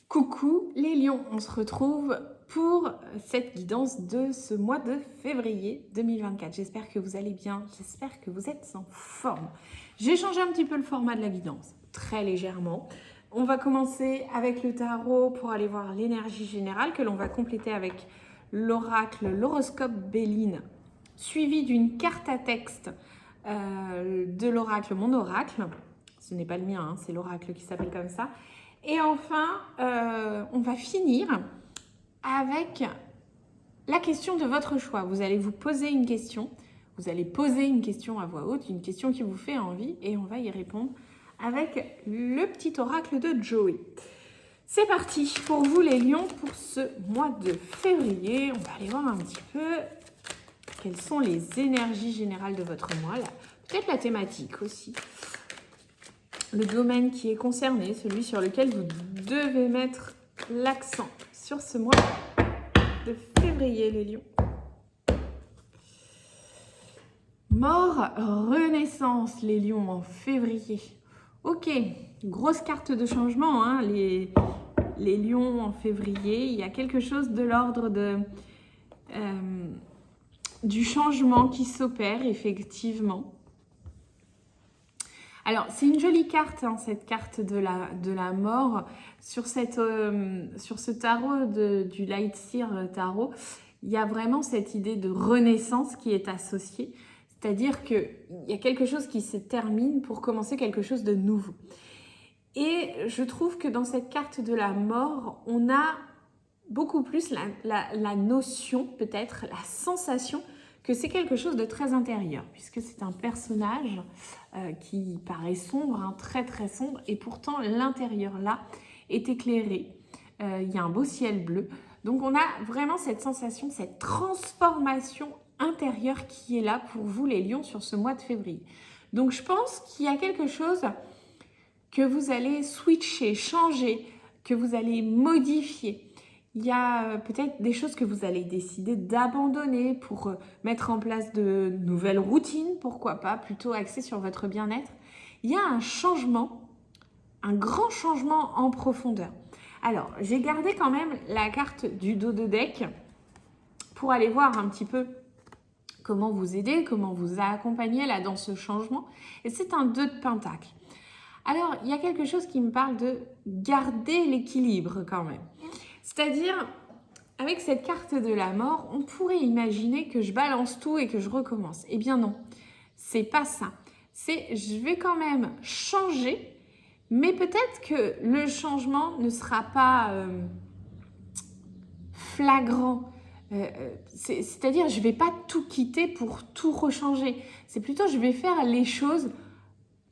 Coucou les lions, on se retrouve pour cette guidance de ce mois de février 2024. J'espère que vous allez bien, j'espère que vous êtes en forme. J'ai changé un petit peu le format de la guidance, très légèrement. On va commencer avec le tarot pour aller voir l'énergie générale que l'on va compléter avec l'oracle, l'horoscope Béline, suivi d'une carte à texte de l'oracle, mon oracle. Ce n'est pas le mien, hein, c'est l'oracle qui s'appelle comme ça. Et enfin, on va finir avec la question de votre choix. Vous allez vous poser une question, vous allez poser une question à voix haute, une question qui vous fait envie, et on va y répondre avec le petit oracle de Joey. C'est parti pour vous les lions pour ce mois de février. On va aller voir un petit peu quelles sont les énergies générales de votre mois, là. Peut-être la thématique aussi. Le domaine qui est concerné, celui sur lequel vous devez mettre l'accent sur ce mois de février, les lions. Mort, renaissance, les lions, en février. Ok, grosse carte de changement, hein, les lions en février. Il y a quelque chose de l'ordre du changement qui s'opère, effectivement. Alors, c'est une jolie carte, hein, cette carte de la mort. Sur ce tarot du Lightseer Tarot, il y a vraiment cette idée de renaissance qui est associée. C'est-à-dire qu'il y a quelque chose qui se termine pour commencer quelque chose de nouveau. Et je trouve que dans cette carte de la mort, on a beaucoup plus la notion, peut-être, la sensation que c'est quelque chose de très intérieur, puisque c'est un personnage qui paraît sombre, hein, très très sombre, et pourtant l'intérieur là est éclairé. Il y a un beau ciel bleu. Donc on a vraiment cette sensation, cette transformation intérieure qui est là pour vous les lions sur ce mois de février. Donc je pense qu'il y a quelque chose que vous allez switcher, changer, que vous allez modifier. Il y a peut-être des choses que vous allez décider d'abandonner pour mettre en place de nouvelles routines, pourquoi pas, plutôt axées sur votre bien-être. Il y a un changement, un grand changement en profondeur. Alors, j'ai gardé quand même la carte du dos de deck pour aller voir un petit peu comment vous aider, comment vous accompagner là dans ce changement. Et c'est un 2 de pentacle. Alors, il y a quelque chose qui me parle de garder l'équilibre quand même. C'est-à-dire, avec cette carte de la mort, on pourrait imaginer que je balance tout et que je recommence. Eh bien non, c'est pas ça. C'est je vais quand même changer, mais peut-être que le changement ne sera pas flagrant. C'est-à-dire, je ne vais pas tout quitter pour tout rechanger. C'est plutôt, je vais faire les choses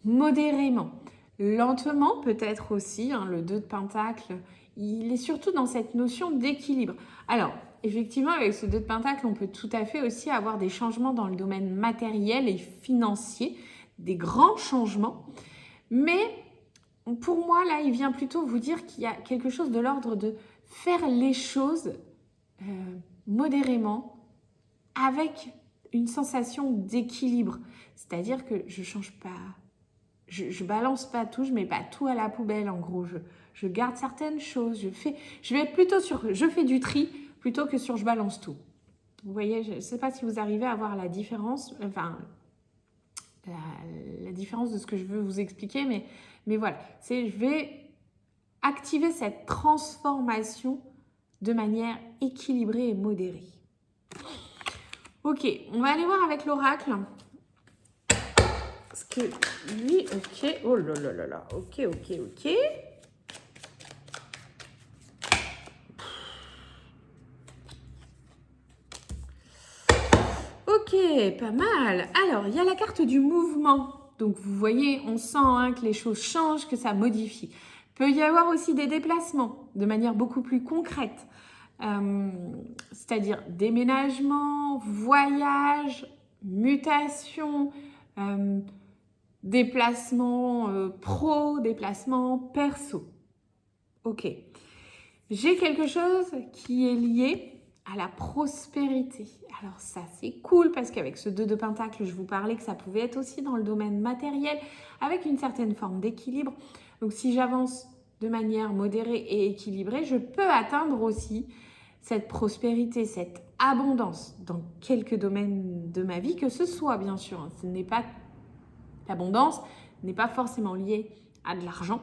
modérément. Lentement peut-être aussi, hein, le 2 de pentacle, il est surtout dans cette notion d'équilibre. Alors, effectivement, avec ce 2 de pentacle, on peut tout à fait aussi avoir des changements dans le domaine matériel et financier, des grands changements. Mais pour moi, là, il vient plutôt vous dire qu'il y a quelque chose de l'ordre de faire les choses modérément, avec une sensation d'équilibre. C'est-à-dire que je ne change pas... Je balance pas tout, je mets pas tout à la poubelle en gros, je garde certaines choses, je vais être plutôt sur je fais du tri plutôt que sur je balance tout. Vous voyez, je ne sais pas si vous arrivez à voir la différence, enfin la différence de ce que je veux vous expliquer, mais voilà, c'est je vais activer cette transformation de manière équilibrée et modérée. Ok, on va aller voir avec l'oracle. Parce que lui, ok, oh là là là là, ok. Ok, pas mal. Alors, il y a la carte du mouvement. Donc, vous voyez, on sent hein, que les choses changent, que ça modifie. Il peut y avoir aussi des déplacements de manière beaucoup plus concrète. C'est-à-dire déménagement, voyage, mutation, déplacement pro, déplacement perso. Ok. J'ai quelque chose qui est lié à la prospérité. Alors ça, c'est cool parce qu'avec ce 2 de pentacle, je vous parlais que ça pouvait être aussi dans le domaine matériel avec une certaine forme d'équilibre. Donc si j'avance de manière modérée et équilibrée, je peux atteindre aussi cette prospérité, cette abondance dans quelques domaines de ma vie, que ce soit bien sûr. Ce n'est pas l'abondance, n'est pas forcément liée à de l'argent.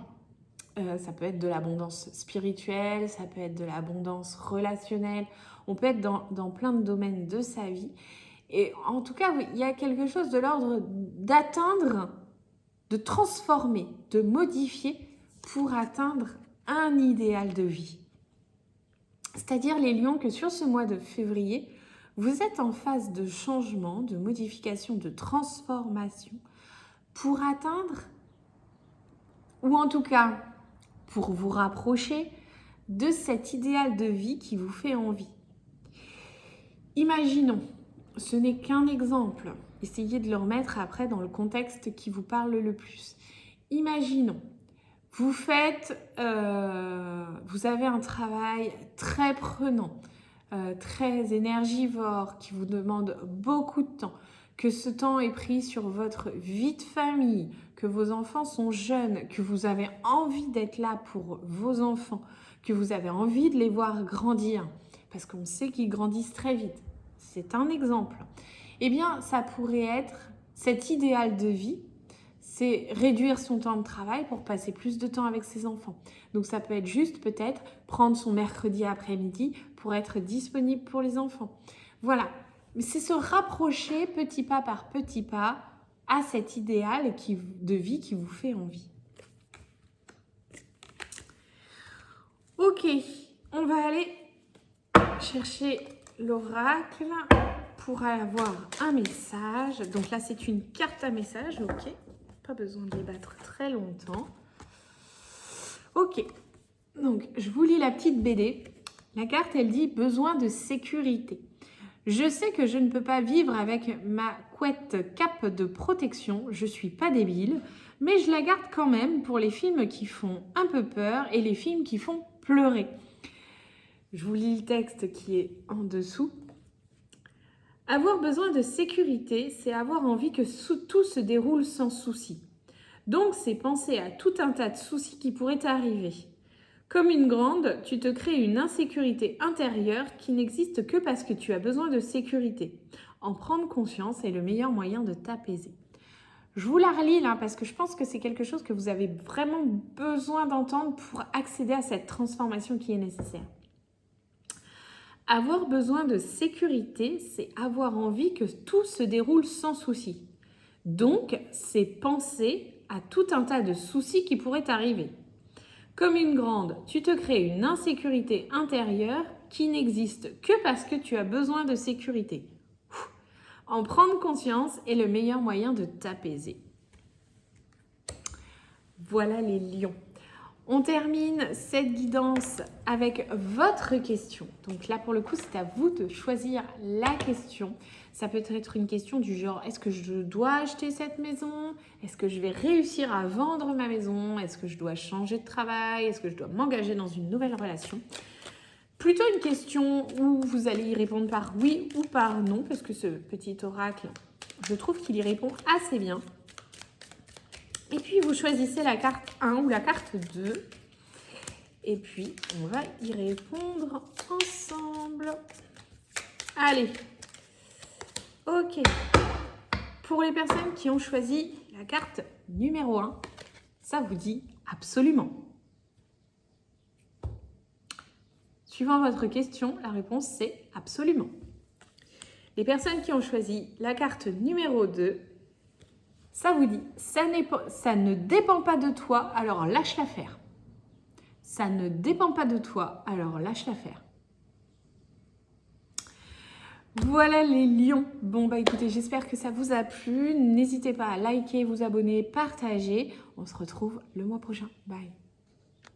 Ça peut être de l'abondance spirituelle, ça peut être de l'abondance relationnelle. On peut être dans plein de domaines de sa vie. Et en tout cas, il y a quelque chose de l'ordre d'atteindre, de transformer, de modifier pour atteindre un idéal de vie. C'est-à-dire les lions que sur ce mois de février, vous êtes en phase de changement, de modification, de transformation pour atteindre, ou en tout cas pour vous rapprocher de cet idéal de vie qui vous fait envie. Imaginons, ce n'est qu'un exemple, essayez de le remettre après dans le contexte qui vous parle le plus. Imaginons, vous avez un travail très prenant, très énergivore, qui vous demande beaucoup de temps, que ce temps est pris sur votre vie de famille, que vos enfants sont jeunes, que vous avez envie d'être là pour vos enfants, que vous avez envie de les voir grandir, parce qu'on sait qu'ils grandissent très vite. C'est un exemple. Eh bien, ça pourrait être cet idéal de vie, c'est réduire son temps de travail pour passer plus de temps avec ses enfants. Donc ça peut être juste peut-être prendre son mercredi après-midi pour être disponible pour les enfants. Voilà, mais c'est se rapprocher petit pas par petit pas à cet idéal de vie qui vous fait envie. Ok, on va aller chercher l'oracle pour avoir un message. Donc là, c'est une carte à message, ok. Pas besoin de les battre très longtemps. Ok, donc je vous lis la petite BD. La carte, elle dit « Besoin de sécurité ». Je sais que je ne peux pas vivre avec ma couette cape de protection, je suis pas débile, mais je la garde quand même pour les films qui font un peu peur et les films qui font pleurer. Je vous lis le texte qui est en dessous. Avoir besoin de sécurité, c'est avoir envie que tout se déroule sans souci. Donc, c'est penser à tout un tas de soucis qui pourraient arriver. Comme une grande, tu te crées une insécurité intérieure qui n'existe que parce que tu as besoin de sécurité. En prendre conscience est le meilleur moyen de t'apaiser. Je vous la relis là parce que je pense que c'est quelque chose que vous avez vraiment besoin d'entendre pour accéder à cette transformation qui est nécessaire. Avoir besoin de sécurité, c'est avoir envie que tout se déroule sans souci. Donc, c'est penser à tout un tas de soucis qui pourraient arriver. Comme une grande, tu te crées une insécurité intérieure qui n'existe que parce que tu as besoin de sécurité. En prendre conscience est le meilleur moyen de t'apaiser. Voilà les lions. On termine cette guidance avec votre question. Donc là, pour le coup, c'est à vous de choisir la question. Ça peut être une question du genre, est-ce que je dois acheter cette maison? Est-ce que je vais réussir à vendre ma maison? Est-ce que je dois changer de travail? Est-ce que je dois m'engager dans une nouvelle relation? Plutôt une question où vous allez y répondre par oui ou par non, parce que ce petit oracle, je trouve qu'il y répond assez bien. Et puis, vous choisissez la carte 1 ou la carte 2. Et puis, on va y répondre ensemble. Allez. Ok. Pour les personnes qui ont choisi la carte numéro 1, ça vous dit absolument. Suivant votre question, la réponse c'est absolument. Les personnes qui ont choisi la carte numéro 2, ça vous dit, ça ne dépend pas de toi, alors lâche l'affaire. Ça ne dépend pas de toi, alors lâche l'affaire. Voilà les lions. Bon bah écoutez, j'espère que ça vous a plu. N'hésitez pas à liker, vous abonner, partager. On se retrouve le mois prochain. Bye.